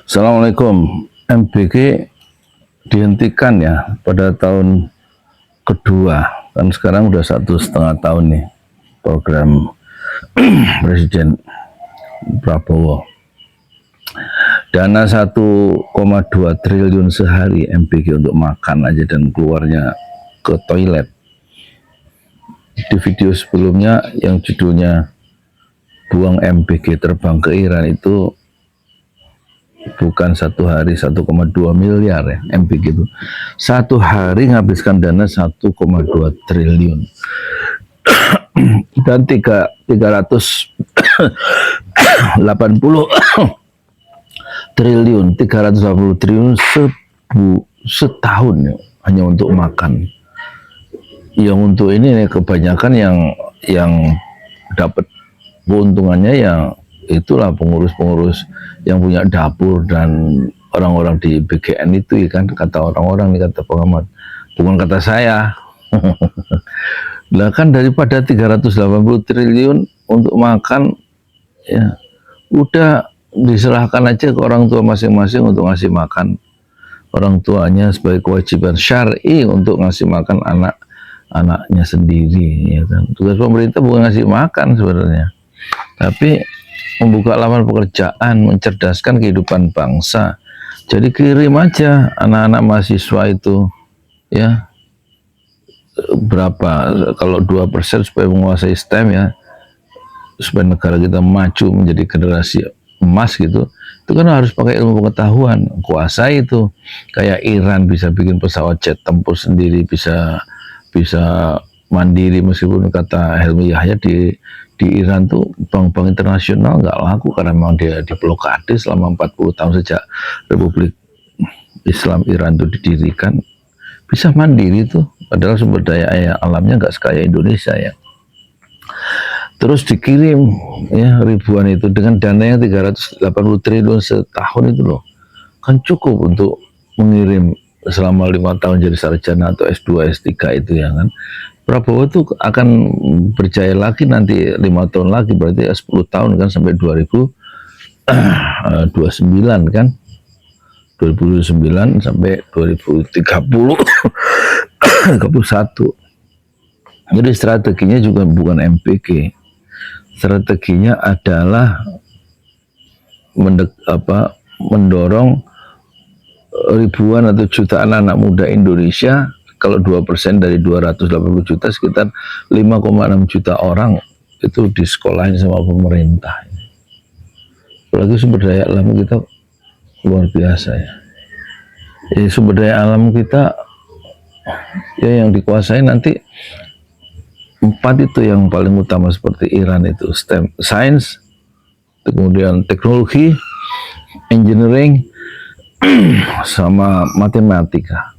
Assalamualaikum. MBG dihentikan ya pada tahun kedua, kan sekarang udah 1,5 tahun nih program Presiden Prabowo. Dana 1,2 triliun sehari MBG untuk makan aja dan keluarnya ke toilet. Di video sebelumnya yang judulnya buang MBG terbang ke Iran itu bukan satu hari 1,2 miliar ya MBG itu. Satu hari menghabiskan dana 1,2 triliun. Dan 380 triliun, 380 triliun setahun ya, hanya untuk makan. Yang untuk ini kebanyakan yang dapat keuntungannya yang itulah pengurus-pengurus yang punya dapur dan orang-orang di BGN itu ya kan, kata orang-orang nih, kata pengamat, bukan kata saya. Lah kan daripada 380 triliun untuk makan ya udah diserahkan aja ke orang tua masing-masing untuk ngasih makan orang tuanya sebagai kewajiban syar'i untuk ngasih makan anak-anaknya sendiri ya kan. Tugas pemerintah bukan ngasih makan sebenarnya, tapi membuka lapangan pekerjaan, mencerdaskan kehidupan bangsa. Jadi kirim aja anak-anak mahasiswa itu ya, berapa kalau 2% supaya menguasai STEM ya, supaya negara kita maju menjadi generasi emas gitu. Itu kan harus pakai ilmu pengetahuan, kuasai itu. Kayak Iran bisa bikin pesawat jet tempur sendiri, bisa mandiri, meskipun kata Helmi Yahya di Iran tuh bank-bank internasional nggak laku karena memang dia diblokade selama 40 tahun sejak Republik Islam Iran itu didirikan. Bisa mandiri tuh, padahal sumber daya alamnya nggak sekaya Indonesia ya. Terus dikirim ya ribuan itu dengan dana yang 380 triliun setahun itu loh, kan cukup untuk mengirim selama 5 tahun jadi sarjana atau S2 S3 itu ya kan. Prabowo itu akan berjaya lagi nanti 5 tahun lagi, berarti 10 tahun kan, sampai 2029 kan, 2029 sampai 2030 31. Jadi strateginya juga bukan MBG, strateginya adalah mendorong ribuan atau jutaan anak muda Indonesia. Kalau 2% dari 280 juta, sekitar 5,6 juta orang itu disekolahin sama pemerintah. Apalagi sumber daya alam kita luar biasa ya. Sumber daya alam kita ya yang dikuasai nanti 4 itu yang paling utama, seperti Iran itu STEM, sains, kemudian teknologi, engineering, sama matematika,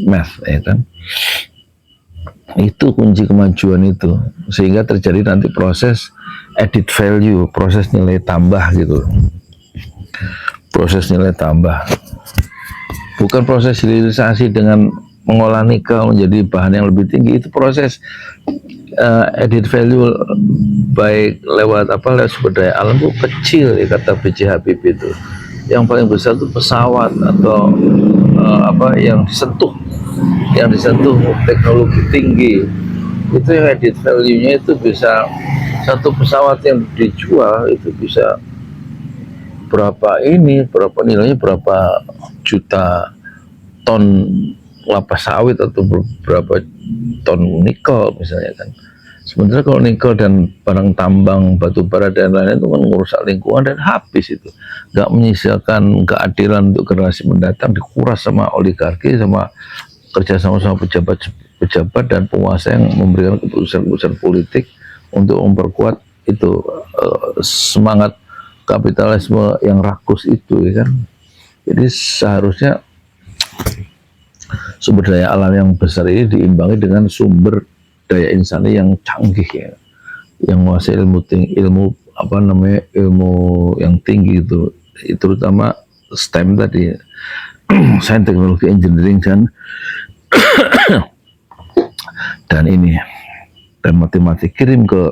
math ya kan. Itu kunci kemajuan itu, sehingga terjadi nanti proses added value, proses nilai tambah gitu, proses nilai tambah, bukan proses hilirisasi dengan mengolah nikel menjadi bahan yang lebih tinggi. Itu proses added value baik lewat lewat sumber daya alam itu kecil ya, kata B.J. Habibie itu. Yang paling besar itu pesawat atau yang disentuh teknologi tinggi. Itu yang added value-nya itu bisa, satu pesawat yang dijual itu bisa berapa nilainya, berapa juta ton kelapa sawit atau berapa ton nikel misalnya kan. Sementara kalau nikel dan barang tambang, batu bara dan lain-lain itu kan merusak lingkungan dan habis itu. Nggak menyisakan keadilan untuk generasi mendatang, dikuras sama oligarki, sama kerjasama sama pejabat dan penguasa yang memberikan keputusan-keputusan politik untuk memperkuat itu semangat kapitalisme yang rakus itu ya kan. Jadi seharusnya sumber daya alam yang besar ini diimbangi dengan sumber daya insani yang canggih ya, yang menguasai ilmu yang tinggi itu, terutama STEM tadi, sains, teknologi, engineering dan matematik. Kirim ke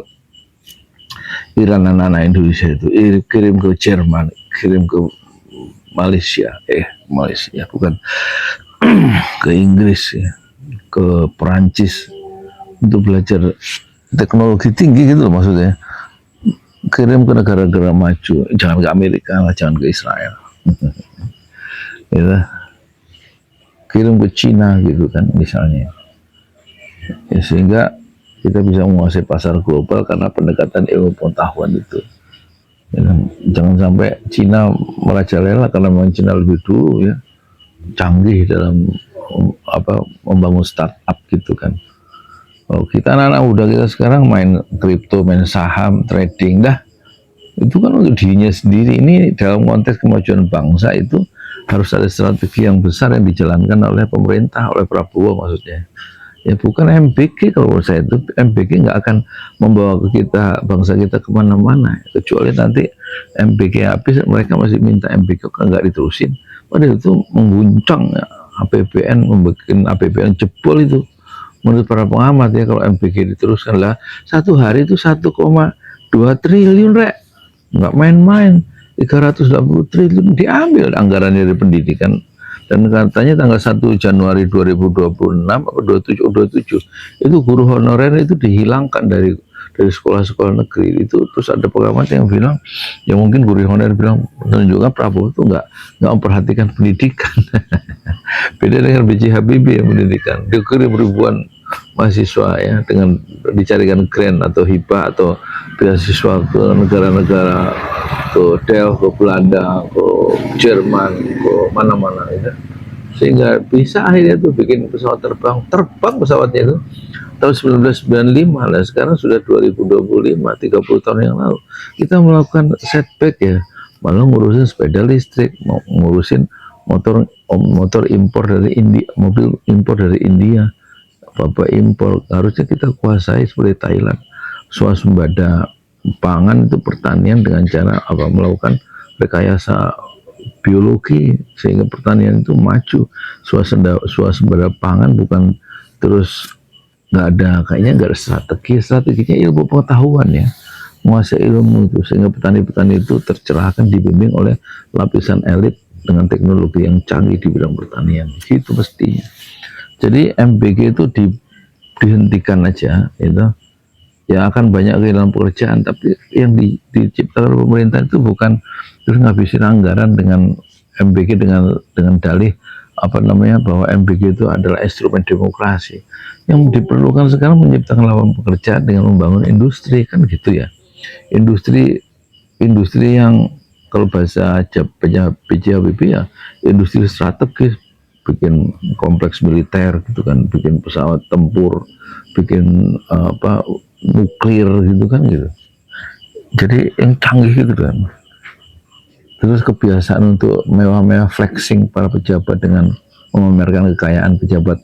Iran anak-anak Indonesia itu, kirim ke Jerman, kirim ke Malaysia bukan, ke Inggris ya, ke Perancis untuk belajar teknologi tinggi gitu loh maksudnya. Kirim ke negara-negara maju, jangan ke Amerika lah, jangan ke Israel. Gitu. Kirim ke Cina gitu kan misalnya. Ya, sehingga kita bisa menguasai pasar global karena pendekatan ilmu pengetahuan itu. Ya, kan? Jangan sampai Cina merajalela karena memang Cina lebih dulu ya canggih dalam membangun startup gitu kan. Kalau kita anak-anak muda kita sekarang main kripto, main saham, trading dah, itu kan untuk dirinya sendiri. Ini dalam konteks kemajuan bangsa itu harus ada strategi yang besar yang dijalankan oleh pemerintah, oleh Prabowo maksudnya. Ya bukan MBK, kalau menurut saya itu MBK nggak akan membawa kita, bangsa kita kemana-mana, kecuali nanti MBK habis mereka masih minta MBK kan nggak diterusin, padahal itu mengguncang ya, APBN, membuat APBN jebol itu menurut para pengamat ya. Kalau MBK diteruskan lah satu hari itu 1,2 triliun rek, nggak main-main. 380 triliun diambil anggarannya dari pendidikan. Dan katanya tanggal 1 Januari 2026 atau 27 itu guru honorer itu dihilangkan dari sekolah-sekolah negeri itu. Terus ada pengamat yang bilang, ya mungkin guru honorer bilang menunjukkan Prabowo itu nggak memperhatikan pendidikan. Beda dengan B.J. Habibie yang pendidikan, dikirim ribuan mahasiswa ya dengan dicarikan grant atau hibah atau beasiswa ke negara-negara, ke Delft, ke Belanda, ke Jerman, ke mana-mana gitu. Sehingga bisa akhirnya tuh bikin pesawat terbang pesawatnya itu tahun 1995 lah, sekarang sudah 2025, 30 tahun yang lalu kita melakukan setback ya, malah ngurusin sepeda listrik, mau ngurusin motor impor dari India, mobil impor dari India, apa impor. Harusnya kita kuasai seperti Thailand, swasembada pangan itu pertanian dengan cara melakukan rekayasa biologi sehingga pertanian itu maju. Swasembada pangan bukan terus nggak ada, kayaknya nggak ada strateginya ilmu pengetahuan ya, menguasai ilmu itu sehingga petani-petani itu tercerahkan, dibimbing oleh lapisan elit dengan teknologi yang canggih di bidang pertanian itu mestinya. Jadi MBG itu dihentikan aja itu ya, akan banyak kehilangan pekerjaan. Tapi yang diciptakan pemerintah itu bukan terus ngabisin anggaran dengan MBG dengan dalih bahwa MBG itu adalah instrumen demokrasi. Yang diperlukan sekarang menciptakan lapangan pekerjaan dengan membangun industri kan gitu ya, industri yang kalau bahasa B.J. Habibie ya industri strategis, bikin kompleks militer gitu kan, bikin pesawat tempur, bikin nuklir gitu kan gitu. Jadi yang canggih gitu kan. Terus kebiasaan untuk mewah-mewah flexing para pejabat dengan memamerkan kekayaan pejabat,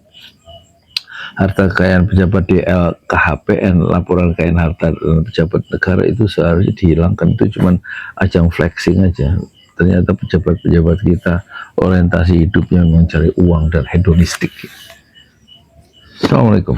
harta kekayaan pejabat di LKHPN, laporan kekayaan harta pejabat negara itu seharusnya dihilangkan. Itu cuman ajang flexing aja. Ternyata pejabat-pejabat kita orientasi hidupnya mencari uang dan hedonistik. Assalamualaikum.